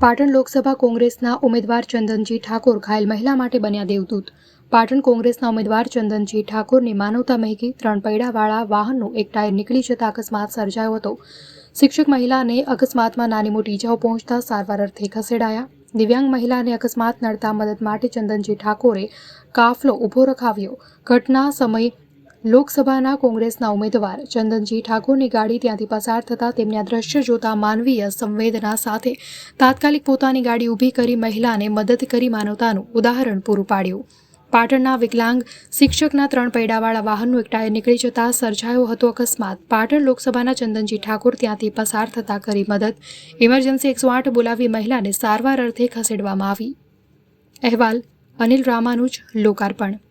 પાટણ લોકસભા કોંગ્રેસના ઉમેદવાર ચંદનજી ઠાકોર ઘાયલ મહિલા માટે બન્યા દેવદૂત। પાટણ કોંગ્રેસના ઉમેદવાર ચંદનજી ઠાકોરની માનવતા મહેકી 3 પૈડાવાળા વાહનનું એક ટાયર નીકળી જતા અકસ્માત સર્જાયો હતો। શિક્ષક મહિલાને અકસ્માતમાં નાની મોટી ઇજાઓ પહોંચતા સારવાર અર્થે ખસેડાયા। દિવ્યાંગ મહિલાને અકસ્માત નડતા મદદ માટે ચંદનજી ઠાકોરે કાફલો ઊભો રખાવ્યો। ઘટના સમયે લોકસભાના કોંગ્રેસના ઉમેદવાર ચંદનજી ઠાકોરની ગાડી ત્યાંથી પસાર થતાં તેમને આ દ્રશ્ય જોતા માનવીય સંવેદના સાથે તાત્કાલિક પોતાની ગાડી ઊભી કરી મહિલાને મદદ કરી માનવતાનું ઉદાહરણ પૂરું પાડ્યું। પાટણના વિકલાંગ શિક્ષકના 3 પૈડાવાળા વાહનનું એક ટાયર નીકળી જતા સર્જાયો હતો અકસ્માત। પાટણ લોકસભાના ચંદનજી ઠાકોર ત્યાંથી પસાર થતા કરી મદદ। ઇમરજન્સી 108 બોલાવી મહિલાને સારવાર અર્થે ખસેડવામાં આવી। અહેવાલ અનિલ રામાનુજ, લોકાર્પણ।